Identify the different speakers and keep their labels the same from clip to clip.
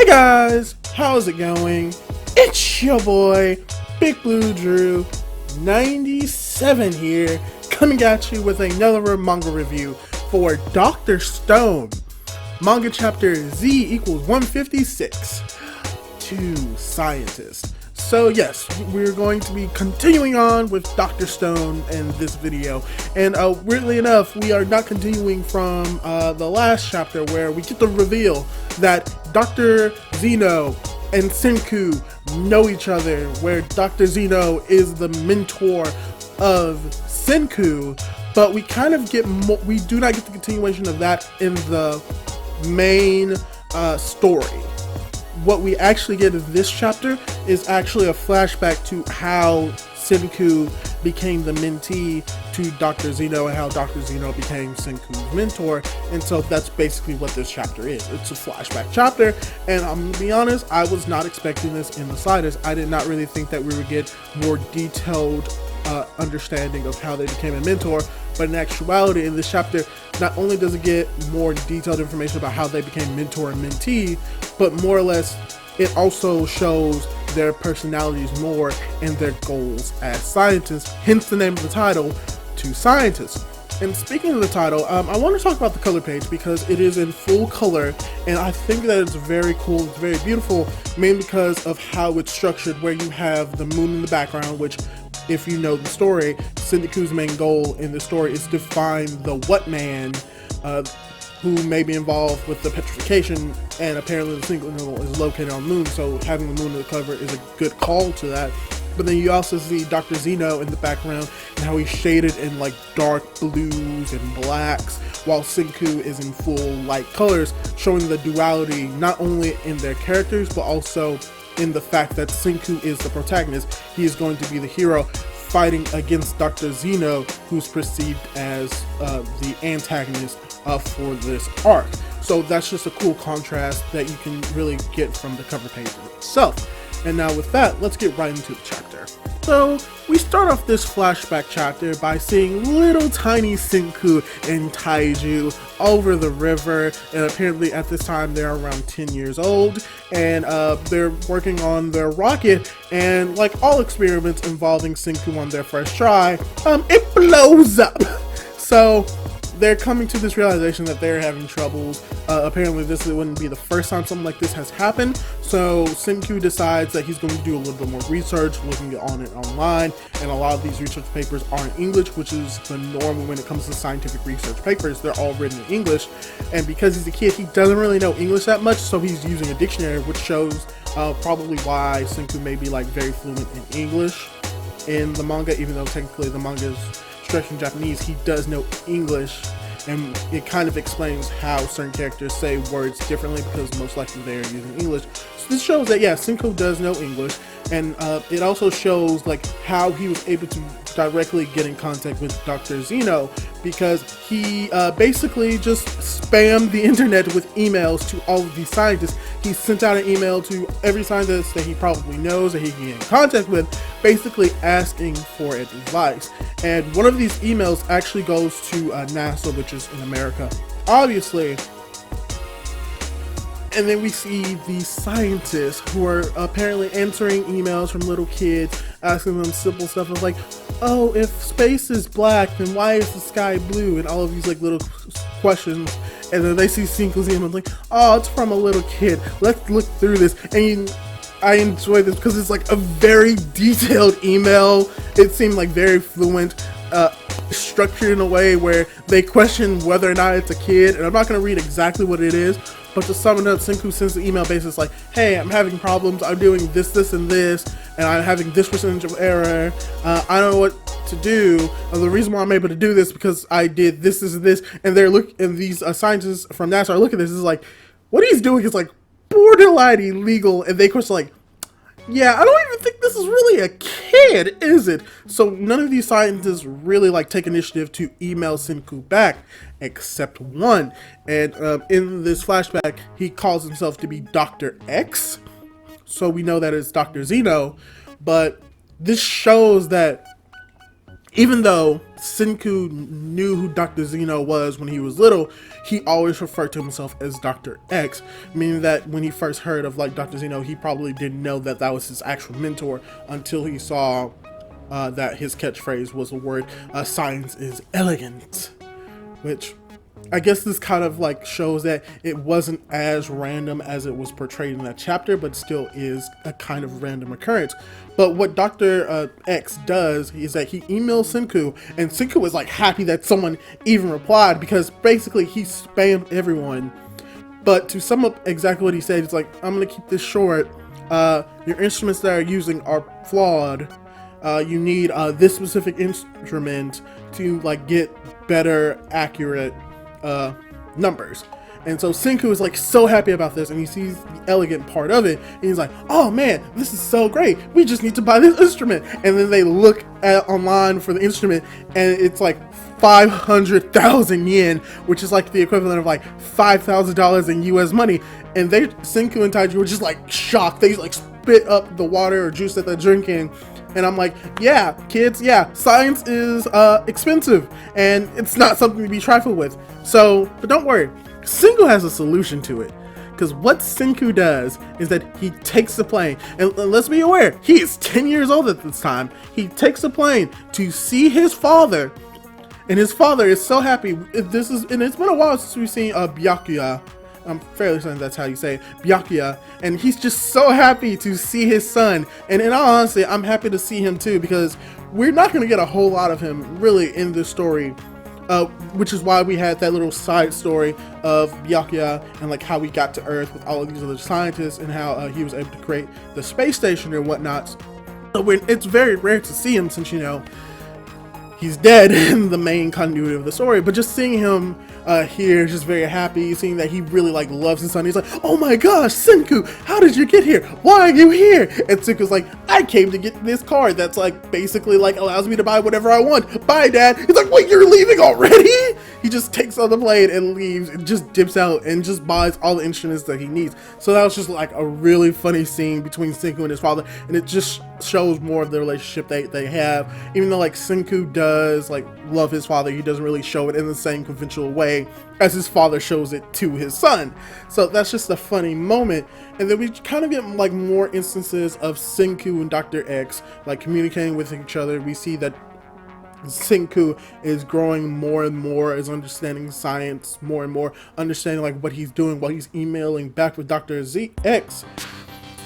Speaker 1: Hey guys, how's it going? It's your boy, Big Blue Drew 97 here, coming at you with another manga review for Dr. Stone. Manga chapter Z equals 156, to Scientist. So yes, we're going to be continuing on with Dr. Stone in this video, and weirdly enough, we are not continuing from the last chapter where we get the reveal that Dr. Zeno and Senku know each other, where Dr. Zeno is the mentor of Senku, but we kind of get we do not get the continuation of that in the main story. What we actually get in this chapter is actually a flashback to how Senku became the mentee to Dr. Zeno and how Dr. Zeno became Senku's mentor. And so that's basically what this chapter is. It's a flashback chapter, and I'm gonna be honest, I was not expecting this in the slightest. I did not really think that we would get more detailed understanding of how they became a mentor, but in actuality, in this chapter, not only does it get more detailed information about how they became mentor and mentee, but more or less it also shows their personalities more and their goals as scientists, hence the name of the title, To Scientists. And speaking of the title, I want to talk about the color page because it is in full color, and I think that it's very cool, it's very beautiful, mainly because of how it's structured, where you have the moon in the background, which, if you know the story, Senku's main goal in the story is to find the What Man, who may be involved with the petrification, and apparently the signal is located on the moon, so having the moon in the cover is a good call to that. But then you also see Dr. Zeno in the background and how he's shaded in like dark blues and blacks, while Senku is in full light colors, showing the duality not only in their characters but also in the fact that Senku is the protagonist. He is going to be the hero fighting against Dr. Zeno, who's perceived as the antagonist for this arc. So that's just a cool contrast that you can really get from the cover page itself. And now with that, let's get right into the chapter. So we start off this flashback chapter by seeing little tiny Senku and Taiju over the river, and apparently at this time they're around 10 years old, and they're working on their rocket, and like all experiments involving Senku on their first try, it blows up. So they're coming to this realization that they're having troubles. Apparently this wouldn't be the first time something like this has happened, so Senku decides that he's going to do a little bit more research, looking on it online, and a lot of these research papers are in English, which is the norm when it comes to scientific research papers. They're all written in English, and because he's a kid, he doesn't really know English that much, so he's using a dictionary, which shows probably why Senku may be like very fluent in English in the manga, even though technically the manga is stretched in Japanese. He does know English, and it kind of explains how certain characters say words differently because most likely they're using English. So this shows that, yeah, Senku does know English, and it also shows like how he was able to directly get in contact with Dr. Zeno, because he basically just spammed the internet with emails to all of these scientists. He sent out an email to every scientist that he probably knows that he can get in contact with, basically asking for advice. And one of these emails actually goes to NASA, which is in America, obviously. And then we see these scientists who are apparently answering emails from little kids, asking them simple stuff of like, oh, if space is black, then why is the sky blue? And all of these like little questions. And then they see Senku's email like, oh, it's from a little kid. Let's look through this. And I enjoy this because it's like a very detailed email. It seemed like very fluent, structured in a way where they question whether or not it's a kid. And I'm not going to read exactly what it is, but to sum it up, Senku sends the email basis like, hey, I'm having problems, I'm doing this, this, and this, and I'm having this percentage of error, I don't know what to do, and the reason why I'm able to do this because I did this, this, and this, and these scientists from NASA are looking at this, is like, what he's doing is like borderline illegal, and they question like, yeah, I don't even think this is really a kid, is it? So none of these scientists really like take initiative to email Senku back, except one. And in this flashback, he calls himself to be Dr. X. So we know that it's Dr. Zeno, but this shows that Even though Senku knew who Dr. Zeno was when he was little, he always referred to himself as Dr. X, meaning that when he first heard of like Dr. Zeno, he probably didn't know that that was his actual mentor until he saw that his catchphrase was the word "science is elegant," which I guess this kind of like shows that it wasn't as random as it was portrayed in that chapter, but still is a kind of random occurrence. But what Dr. X does is that he emails Senku, and Senku was like happy that someone even replied, because basically he spammed everyone. But to sum up exactly what he said, he's like, I'm gonna keep this short. Your instruments that are using are flawed. You need this specific instrument to like get better, accurate numbers. And so Senku is like so happy about this, and he sees the elegant part of it, and he's like, oh man, this is so great, we just need to buy this instrument. And then they look at online for the instrument, and it's like 500,000 yen, which is like the equivalent of like $5,000 in US money. And Senku and Taiji were just like shocked. They like spit up the water or juice that they're drinking. And I'm like, yeah, kids, yeah, science is expensive, and it's not something to be trifled with. So, but don't worry, Senku has a solution to it. Because what Senku does is that he takes the plane, and let's be aware, he is 10 years old at this time. He takes the plane to see his father, and his father is so happy. And it's been a while since we've seen Byakuya. I'm fairly certain that's how you say it, Byakuya, and he's just so happy to see his son. And in all honesty, I'm happy to see him too, because we're not going to get a whole lot of him really in this story, which is why we had that little side story of Byakuya and like how he got to Earth with all of these other scientists, and how he was able to create the space station and whatnot. So it's very rare to see him, since, you know, he's dead in the main continuity of the story. But just seeing him here, just very happy, seeing that he really like loves his son. He's like, oh my gosh, Senku, how did you get here? Why are you here? And Senku's like, I came to get this card that's like basically like allows me to buy whatever I want. Bye, Dad. He's like, wait, you're leaving already? He just takes on the plane and leaves, and just dips out and just buys all the instruments that he needs. So that was just like a really funny scene between Senku and his father, and it just shows more of the relationship they have. Even though like Senku does like love his father, he doesn't really show it in the same conventional way as his father shows it to his son. So that's just a funny moment. And then we kind of get like more instances of Senku and Dr. X like communicating with each other. We see that Senku is growing more and more, is understanding science more and more, understanding like what he's doing while he's emailing back with Dr. X.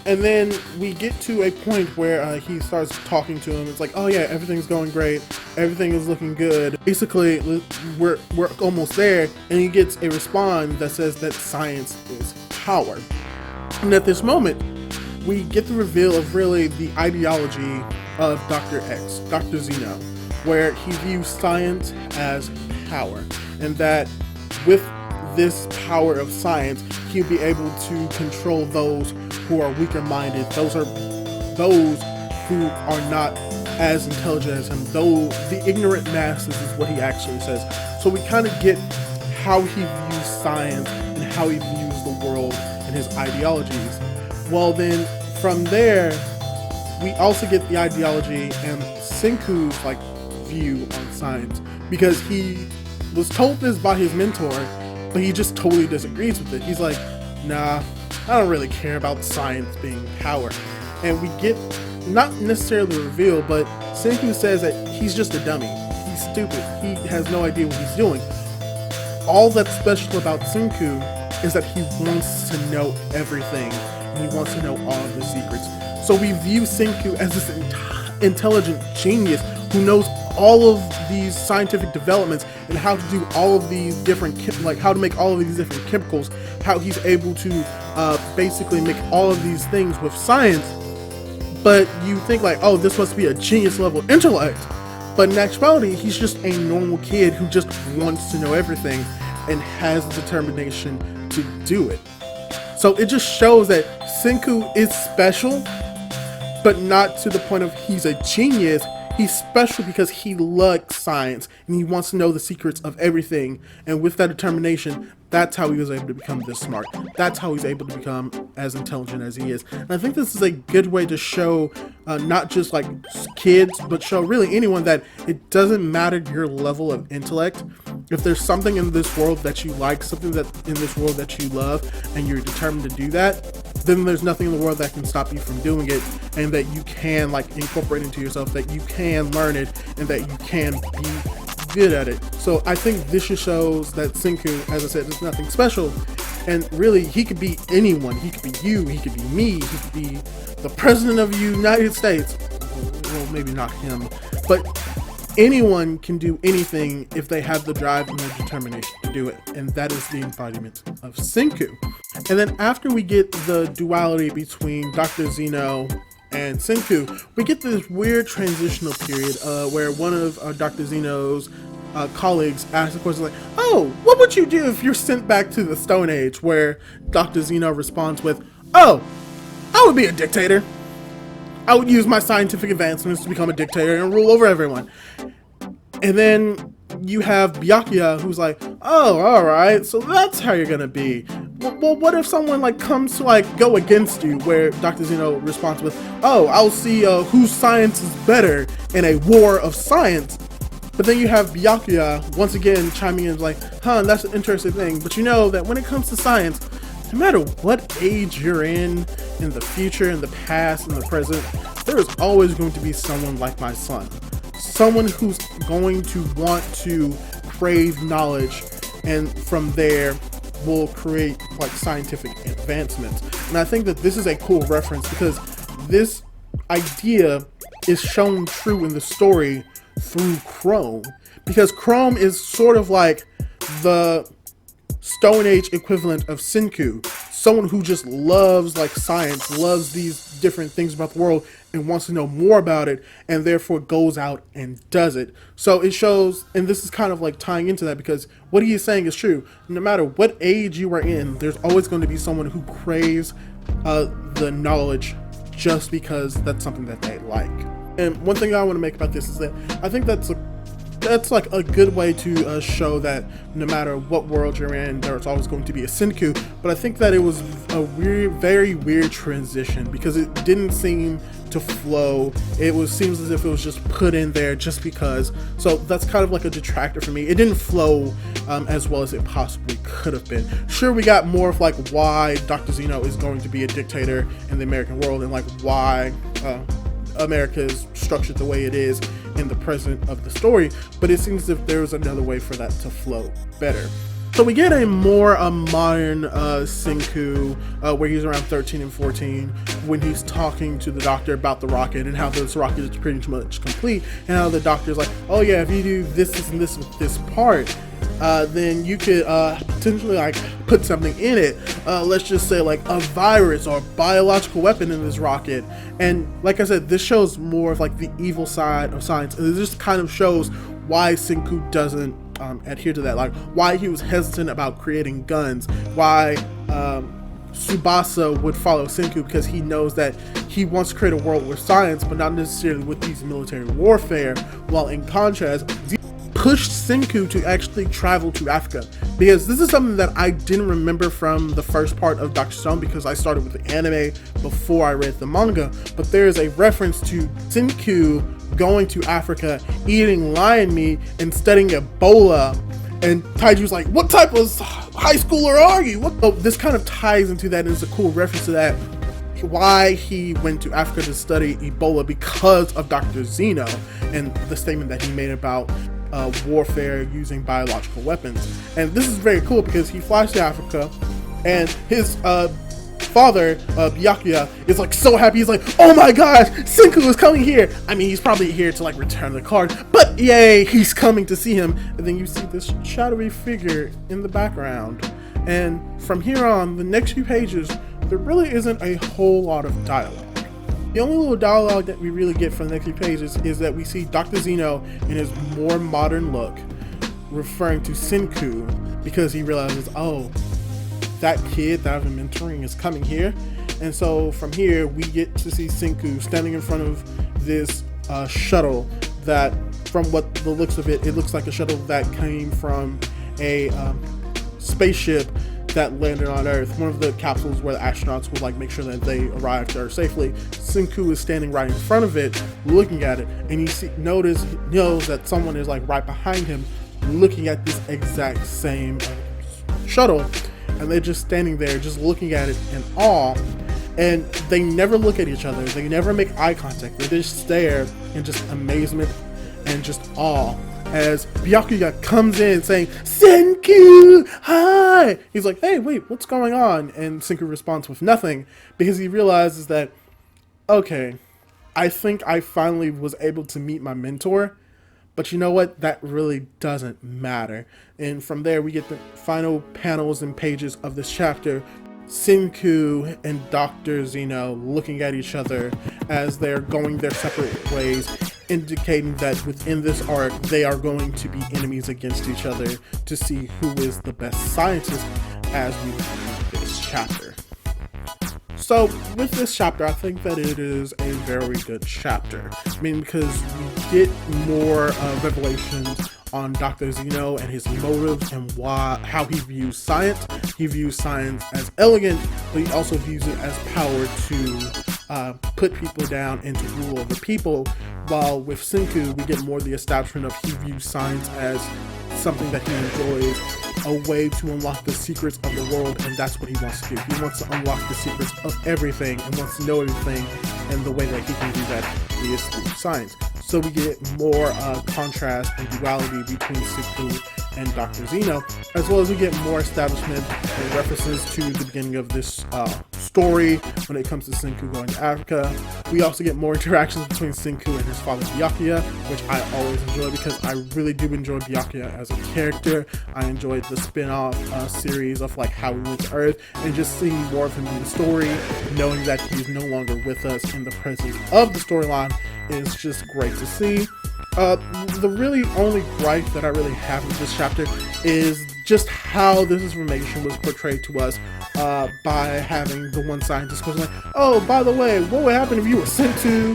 Speaker 1: And then we get to a point where he starts talking to him. It's like, oh yeah, everything's going great. Everything is looking good. Basically, we're almost there. And he gets a response that says that science is power. And at this moment, we get the reveal of really the ideology of Dr. X, Dr. Zeno, where he views science as power. And that with this power of science, he'll be able to control those who are weaker minded, those who are not as intelligent as him, though the ignorant masses is what he actually says. So we kind of get how he views science and how he views the world and his ideologies. Well then, from there, we also get the ideology and Senku's like view on science, because he was told this by his mentor, but he just totally disagrees with it. He's like, nah, I don't really care about science being power. And we get, not necessarily reveal, but Senku says that he's just a dummy. He's stupid. He has no idea what he's doing. All that's special about Senku is that he wants to know everything, and he wants to know all of the secrets. So we view Senku as this intelligent genius who knows all of these scientific developments and how to do all of these different, like how to make all of these different chemicals, how he's able to basically make all of these things with science. But you think like, oh, this must be a genius level intellect. But in actuality, he's just a normal kid who just wants to know everything and has the determination to do it. So it just shows that Senku is special, but not to the point of he's a genius. He's special because he likes science and he wants to know the secrets of everything. And with that determination, that's how he was able to become this smart. That's how he's able to become as intelligent as he is. And I think this is a good way to show not just like kids, but show really anyone that it doesn't matter your level of intellect. If there's something in this world that you like, something that in this world that you love, and you're determined to do that, then there's nothing in the world that can stop you from doing it, and that you can like incorporate into yourself, that you can learn it, and that you can be good at it. So I think this just shows that Senku, as I said, is nothing special, and really he could be anyone. He could be you, he could be me, he could be the president of the United States. Well, maybe not him, but anyone can do anything if they have the drive and the determination to do it, and that is the embodiment of Senku. And then after we get the duality between Dr. Zeno and Senku, we get this weird transitional period where one of Dr. Zeno's colleagues asks a question like, "Oh, what would you do if you're sent back to the Stone Age?" Where Dr. Zeno responds with, "Oh, I would be a dictator. I would use my scientific advancements to become a dictator and rule over everyone." And then you have Byakuya, who's like, "Oh, alright, so that's how you're gonna be. Well, what if someone like comes to like go against you?" Where Dr. Zeno responds with, "Oh, I'll see whose science is better in a war of science." But then you have Byakuya once again chiming in like, "Huh, that's an interesting thing. But you know that when it comes to science, no matter what age you're in the future, in the past, in the present, there is always going to be someone like my son. Someone who's going to want to crave knowledge, and from there will create like scientific advancements." And I think that this is a cool reference because this idea is shown true in the story through Chrome, because Chrome is sort of like the Stone Age equivalent of Senku, someone who just loves like science, loves these different things about the world and wants to know more about it, and therefore goes out and does it. So it shows, and this is kind of like tying into that, because what he is saying is true. No matter what age you are in, there's always going to be someone who craves the knowledge just because that's something that they like. And one thing I want to make about this is that I think that's like a good way to show that no matter what world you're in, there's always going to be a Senku. But I think that it was a weird, very weird transition because it didn't seem to flow. Seems as if it was just put in there just because. So that's kind of like a detractor for me. It didn't flow as well as it possibly could have been. Sure, we got more of like why Dr. Zeno is going to be a dictator in the American world, and like why America is structured the way it is in the present of the story, but it seems as if there was another way for that to flow better. So we get a more modern Senku where he's around 13 and 14 when he's talking to the doctor about the rocket and how this rocket is pretty much complete, and how the doctor's like, "Oh yeah, if you do this, this, and this with this part, then you could potentially like put something in it. Let's just say like a virus or biological weapon in this rocket." And like I said, this shows more of like the evil side of science. And it just kind of shows why Senku doesn't adhere to that, like why he was hesitant about creating guns, why Tsubasa would follow Senku, because he knows that he wants to create a world with science, but not necessarily with these military warfare, while in contrast, pushed Senku to actually travel to Africa, because this is something that I didn't remember from the first part of Dr.Stone, because I started with the anime before I read the manga. But there is a reference to Senku going to Africa, eating lion meat, and studying Ebola. And Taiju's like, "What type of high schooler are you?" So this kind of ties into that, and it's a cool reference to that, why he went to Africa to study Ebola, because of Dr. Zeno and the statement that he made about warfare using biological weapons. And this is very cool because he flies to Africa, and his father, Byakuya, is like so happy. He's like, "Oh my gosh, Senku is coming here." I mean, he's probably here to like return the card, but yay, he's coming to see him. And then you see this shadowy figure in the background. And from here on, the next few pages, there really isn't a whole lot of dialogue. The only little dialogue that we really get from the next few pages is that we see Dr. Zeno in his more modern look referring to Senku, because he realizes, oh, that kid that I've been mentoring is coming here. And so from here, we get to see Senku standing in front of this shuttle that, from what the looks of it, it looks like a shuttle that came from a spaceship that landed on Earth. One of the capsules where the astronauts would like make sure that they arrived to Earth safely. Senku is standing right in front of it, looking at it, and he knows that someone is like right behind him, looking at this exact same shuttle, and they're just standing there, just looking at it in awe. And they never look at each other. They never make eye contact. They just stare in just amazement and just awe as Byakuya comes in saying, "Senku, hi!" He's like, "Hey, wait, what's going on?" And Senku responds with nothing, because he realizes that, okay, I think I finally was able to meet my mentor, but you know what? That really doesn't matter. And from there, we get the final panels and pages of this chapter. Senku and Dr. Zeno looking at each other as they're going their separate ways, indicating that within this arc they are going to be enemies against each other to see who is the best scientist as we read this chapter. So with this chapter, I think that it is a very good chapter. I mean, because we get more revelations on Dr. Zeno and his motives and how he views science. He views science as elegant, but he also views it as power to put people down and to rule over people. While with Senku, we get more the establishment of he views science as something that he enjoys, a way to unlock the secrets of the world, and that's what he wants to do. He wants to unlock the secrets of everything and wants to know everything, and the way that he can do that is through science. So we get more contrast and duality between Senku and Dr. Zeno, as well as we get more establishment and references to the beginning of this story when it comes to Senku going to Africa. We also get more interactions between Senku and his father Byakuya, which I always enjoy because I really do enjoy Byakuya as a character. I enjoyed the spin-off series of like how he went to Earth, and just seeing more of him in the story, knowing that he's no longer with us in the presence of the storyline is just great to see. The really only gripe that I really have with this chapter is just how this information was portrayed to us by having the one scientist question like, "Oh, by the way, what would happen if you were sent to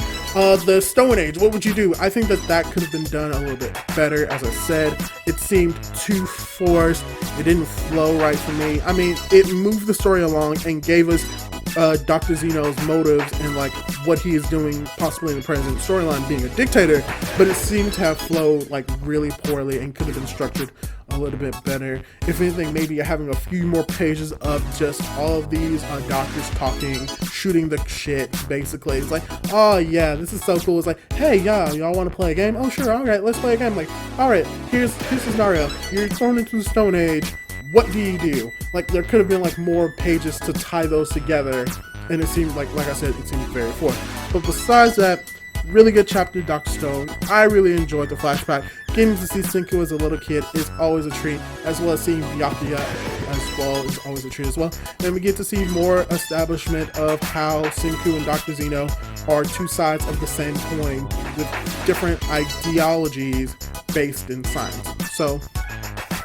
Speaker 1: the Stone Age? What would you do?" I think that could have been done a little bit better. As I said, it seemed too forced. It didn't flow right for me. I mean, it moved the story along and gave us Dr. Zeno's motives and like what he is doing possibly in the present storyline, being a dictator, but it seemed to have flowed like really poorly and could have been structured a little bit better. If anything, maybe having a few more pages of just all of these doctors talking, shooting the shit, basically. It's like, oh yeah, this is so cool. It's like, hey, y'all want to play a game? Oh sure, alright, let's play a game. Like, alright, here's the scenario. You're thrown into the Stone Age. What do you do? Like, there could have been like more pages to tie those together, and it seemed like I said, it seemed very forced. But besides that, really good chapter, Dr. Stone. I really enjoyed the flashback. Getting to see Senku as a little kid is always a treat, as well as seeing Byakuya as well is always a treat as well. And we get to see more establishment of how Senku and Dr. Zeno are two sides of the same coin with different ideologies based in science. So,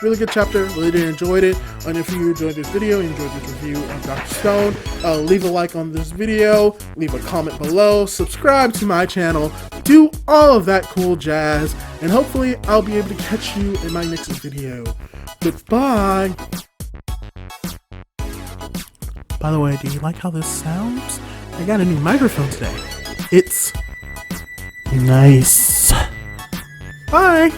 Speaker 1: really good chapter, really did enjoyed it. And if you enjoyed this video, enjoyed this review of Dr. Stone, leave a like on this video, leave a comment below, subscribe to my channel, do all of that cool jazz, and hopefully I'll be able to catch you in my next video. Goodbye! By the way, do you like how this sounds? I got a new microphone today. It's nice. Bye!